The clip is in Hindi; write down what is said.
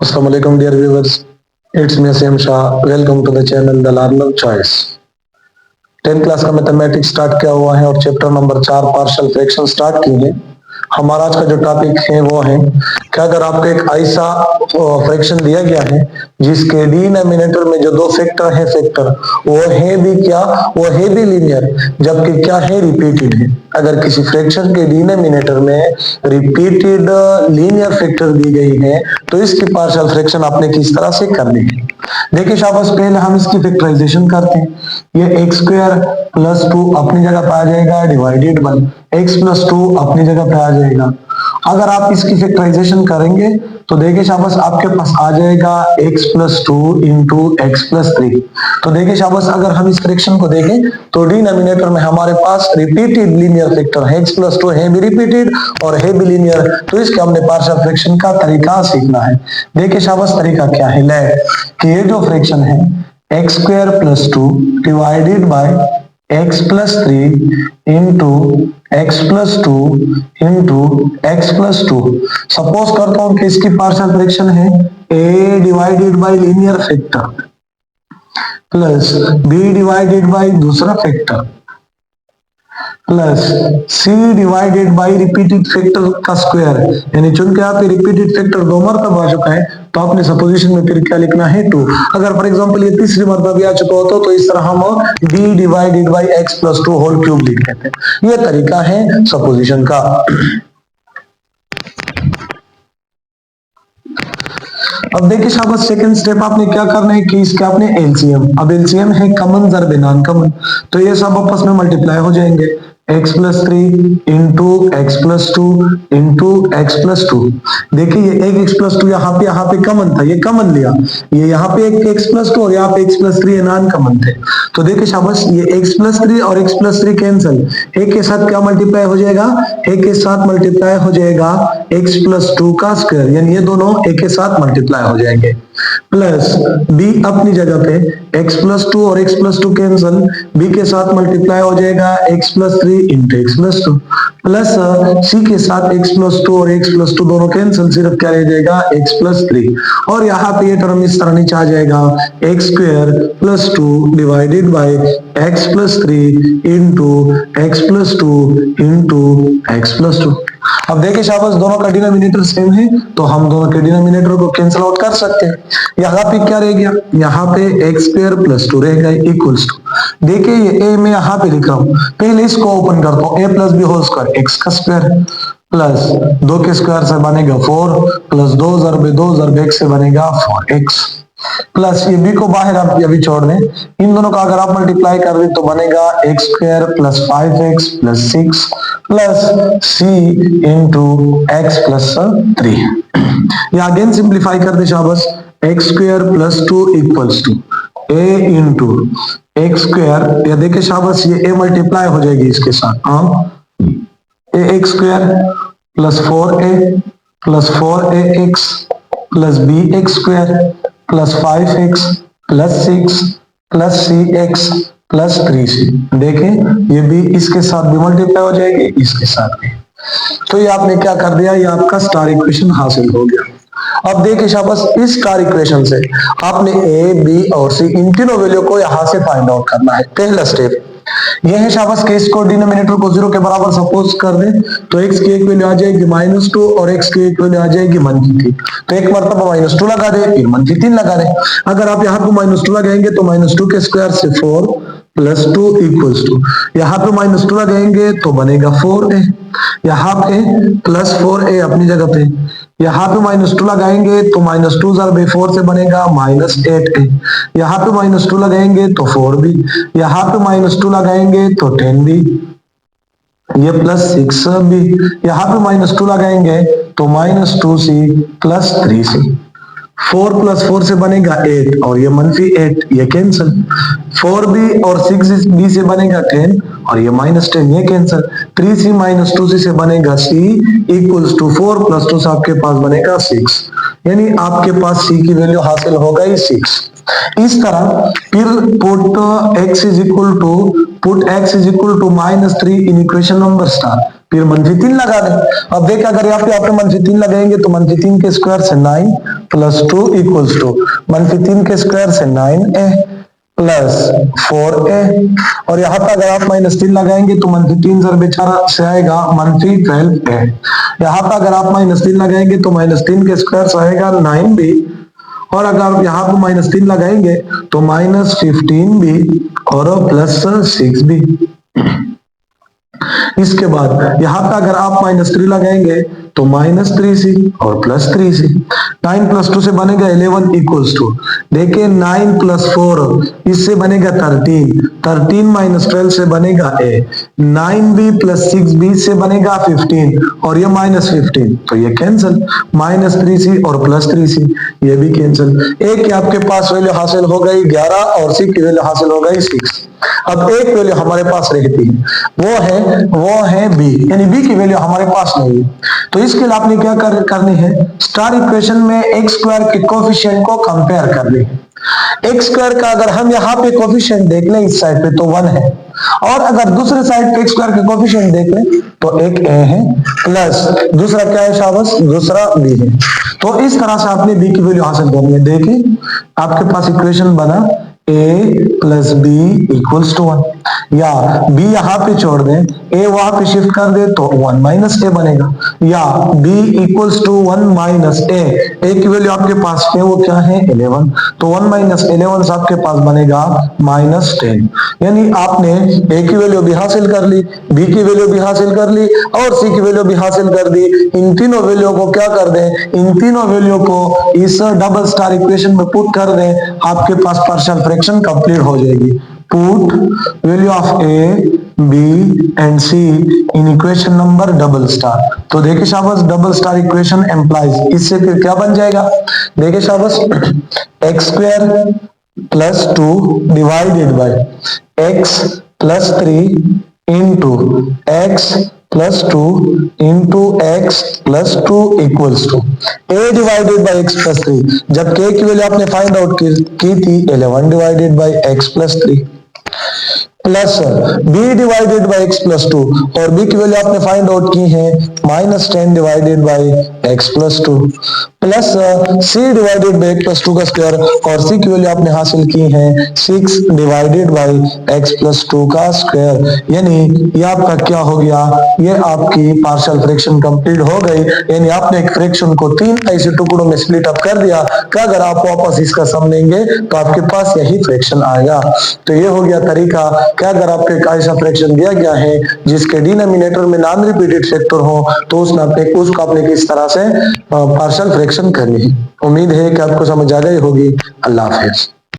Assalamualaikum dear viewers, it's me Asim Shah. Welcome to the channel The Learner Choice. 10th class का मैथमेटिक्स स्टार्ट किया हुआ है और chapter number 4 partial fraction start किए हैं। हमारा आज का जो टॉपिक है वो है कि अगर आपको एक ऐसा फ्रैक्शन दिया गया है जिसके डिनोमिनेटर में जो दो फैक्टर है फैक्टर वो है भी क्या, वो है भी लीनियर, जबकि क्या है, रिपीटेड है। अगर किसी फ्रैक्शन के डिनोमिनेटर में रिपीटेड लीनियर फैक्टर दी गई है तो इसकी पार्शियल फ्रैक्शन आपने किस तरह से करनी है। देखिए शाबाश, पहले हम इसकी फैक्टराइजेशन करते हैं। ये एक्स स्क्वायर प्लस 2 अपनी जगह पे आ जाएगा डिवाइडेड बाई एक्स प्लस 2 अपनी जगह पे आ जाएगा। अगर आप इसकी फैक्टराइजेशन करेंगे तो देखिए शाबाश, आपके पास आ जाएगा x plus 2 into x plus 3। तो देखिए शाबाश, अगर हम इस फ्रैक्शन को देखें तो डिनोमिनेटर में हमारे पास रिपीटेड लीनियर फैक्टर है, x प्लस 2 है भी रिपीटेड और है भी लीनियर। तो इसके हमने पार्शियल फ्रैक्शन का तरीका सीखना है। देखिए शाबाश, तरीका क्या है, ले कि ये जो फ्रैक्शन है x square plus 2 divided by x plus 3 into x plus 2 into x plus 2। Suppose करता हूं कि इसकी पार्शियल फ्रैक्शन है a divided by linear factor plus b divided by दूसरा फैक्टर प्लस c डिवाइडेड बाय रिपीटेड फैक्टर का स्क्वायर। यानी चूंकि यहाँ पे रिपीटेड फैक्टर दो मरतबा आ चुका है तो आपने सपोजिशन में फिर क्या लिखना है, 2। अगर फॉर एग्जांपल ये तीसरी मरतबा भी आ चुका होता तो इस तरह हम d divided by x plus 2 whole cube लिख देते हैं। ये तरीका है सपोजिशन का। अब देखिए शाबाश, सेकंड स्टेप आपने क्या करना है कि इसके आपने एलसीएम, अब एलसीएम है कॉमन ज़र नॉन कॉमन, तो ये सब आपस में मल्टीप्लाई हो जाएंगे। x plus 3 into x plus 2 into x plus 2। देखिए ये एक x प्लस 2 यहाँ पे कॉमन था, ये कॉमन लिया, ये यहाँ पे एक x प्लस 2 और यहाँ पे x प्लस 3 नॉन कॉमन थे। तो देखिए शाबाश, ये x प्लस 3 और x प्लस 3 कैंसिल, एक के साथ क्या मल्टीप्लाई हो जाएगा, एक के साथ मल्टीप्लाई हो जाएगा x प्लस 2 का स्क्वायर, यानी ये दोनों एक के साथ मल्टीप्लाई हो जाएंगे। प्लस b अपनी जगह पे x प्लस 2 और x प्लस 2 कैंसिल, b के साथ मल्टीप्लाई हो जाएगा x plus 3 into x plus 2। Plus c के साथ x प्लस 2 और x प्लस 2 दोनों कैंसिल, सिर्फ क्या रह जाएगा x प्लस 3। और यहाँ पे ये टर्म इस तरह नीचे आ जाएगा x square plus 2 divided by x plus 3 into x plus 2 into x plus 2। अब देखिए शाबाश, दोनों का डिनोमिनेटर सेम है तो हम दोनों के डिनोमिनेटर को कैंसिल आउट कर सकते हैं। यहाँ पे क्या रह गया, यहाँ पे एक्स स्क्वायर प्लस 2 रह गया इक्वल्स टू, देखिए ये ए में यहाँ पे लिख रहा हूँ, पहले इसको ओपन करता हूँ, a plus b whole square x का स्क्वायर प्लस 2 के स्क्वायर से बनेगा 4 प्लस 2 ज़रब 2 ज़रब x से बनेगा 4x प्लस ये b को बाहर आप अभी छोड़ दें, इन दोनों का अगर आप मल्टीप्लाई कर दें तो बनेगा x square plus 5x plus 6 plus c into x plus 3। ये अगेन सिंप्लीफाई कर दे शाबाश, x square plus 2 equals to a into x square, या देखिए शाबाश ये a मल्टीप्लाई हो जाएगी इसके साथ, a x square plus 4a plus 4ax plus b x square plus 5x plus 6 plus cx plus 3c। देखें ये भी इसके साथ भी मल्टीप्लाई हो जाएगी, इसके साथ भी। तो ये आपने क्या कर दिया, ये आपका स्टार इक्वेशन हासिल हो गया। अब देखिए शाबाश, इस स्टार इक्वेशन से आपने a, b और c इन तीनों वैल्यू को यहां से फाइंड आउट करना है। पहला स्टेप यह है शाबाश कि इसको डिनोमिनेटर को 0 के बराबर सपोज कर दे तो x की एक वैल्यू आ जाएगी -2 और x की एक वैल्यू आ जाएगी -3। तो एक मरतबा -2 लगा दे, फिर -3 लगा दे। अगर आप यहाँ पे -2 लगाएंगे तो -2 के स्क्वायर से 4 प्लस 2 इक्वल्स टू, यहाँ पे -2 लगाएंगे तो बनेगा 4a, यहाँ पे प्लस 4a अपनी जगह पे, यहाँ पे -2 लगाएंगे तो -2 ज़रब 4 से बनेगा -8a, यहाँ पे -2 लगाएंगे तो 4b, यहाँ पे -2 लगाएंगे तो 10b, ये प्लस 6b, यहाँ पे -2 लगाएंगे तो -2c प्लस 3c। 4 प्लस 4 से बनेगा 8 और ये -8, ये कैंसिल। 4b और 6b से बनेगा 10 और ये -10, ये कैंसिल। 3c माइनस 2c से बनेगा c इक्वल्स टू 4 प्लस 2 से आपके पास बनेगा 6, यानी आपके पास c की वैल्यू हासिल हो गई 6। इस तरह फिर put x is equal to -3 in equation number star. फिर -3 लगा दें। अब देखिए अगर यहाँ पे -3 लगाएंगे तो -3 के स्क्वायर से 9 प्लस 2 इक्वल्स टू -3 के स्क्वायर से 9a प्लस 4a, और यहाँ पर अगर आप -3 लगाएंगे तो -3 जर बेचारा से आएगा -12a। यहाँ पर अगर आप -3 लगाएंगे तो -3 के स्क्वायर से आएगा 9b, और अगर आप यहाँ पर -3 लगाएंगे तो -15b और प्लस 6b। इसके बाद यहाँ पे अगर आप -3 लगाएंगे तो -3c और प्लस 3c। 9 प्लस 2 से बनेगा 11 इक्वल्स टू, देखिए 9 प्लस 4 इससे बनेगा 13, 13 माइनस 12 से बनेगा a, 9b प्लस 6b से बनेगा 15, और ये -15 तो ये कैंसिल, -3c और प्लस 3c ये भी कैंसिल। a की आपके पास वैल्यू हासिल हो गई 11 और c की वैल्यू हासिल हो गई 6। अब एक वैल्यू हमारे पास रहती है, वो है b, यानी b की वैल्यू हमारे पास नहीं है। तो इसके लिए आपने क्या करनी है, स्टार इक्वेशन में एक्स स्क्वायर के कोफिशिएंट को कंपेयर करनी है। एक्स स्क्वायर का अगर हम यहाँ पे कोफिशिएंट देख लें इस साइड पे तो 1 है, और अगर दूसरे साइड पे एक्स स्क्वायर के कोफिशिएंट देख लें तो एक a है प्लस दूसरा क्या है शाबाश, दूसरा b है। तो इस तरह से आपने b की वैल्यू हासिल करनी है। देखिए आपके पास इक्वेशन बना a plus b equals to 1, या b यहाँ पे छोड़ दें, a वहां पे शिफ्ट कर दे तो 1 माइनस a बनेगा, या b equals to 1 minus a की वैल्यू आपके पास है वो क्या है 11, तो 1 माइनस 11 से आपके पास बनेगा -10। यानी आपने a की वैल्यू भी हासिल कर ली, b की वैल्यू भी हासिल कर ली और c की वैल्यू भी हासिल कर दी। इन तीनों वैल्यू को क्या कर दें, इन तीनों वैल्यू को इस डबल स्टार इक्वेशन में पुट कर दें, आपके पास पार्शियल फ्रैक्शन कंप्लीट हो जाएगी। Put value of a, b and c in equation number double star. तो देखिए शाबाश डबल स्टार इक्वेशन एम्प्लाइज, इससे फिर क्या बन जाएगा, देखिए शाबाश x square plus 2 divided by x plus 3 into x plus 2 into x plus 2 equals to a divided by x plus 3, जबकि a की वैल्यू आपने फाइंड आउट की थी 11 divided by x plus 3, plus b divided by x plus 2, और b की वैल्यू आपने फाइंड आउट की है -10 divided by x plus 2, plus c divided by x plus 2 का स्क्वायर, और c की वैल्यू आपने हासिल की है 6 डिवाइडेड बाई एक्स प्लस 2 का स्क्वायर। यानी ये आपका क्या हो गया, ये आपकी पार्शियल फ्रैक्शन कंप्लीट हो गई। यानी आपने एक फ्रैक्शन को 3 ऐसे टुकड़ों में स्प्लिट अप कर दिया कि अगर आप वापस इसका सम लेंगे तो आपके पास यही फ्रैक्शन आएगा। तो ये हो गया तरीका कि अगर आपको एक ऐसा फ्रैक्शन दिया गया है जिसके डिनोमिनेटर में नॉन रिपीटेड फैक्टर हो तो उसको आपने किस तरह से पार्शियल फ्रैक्शन करनी है। उम्मीद है कि आपको समझ आ गई होगी। अल्लाह हाफिज।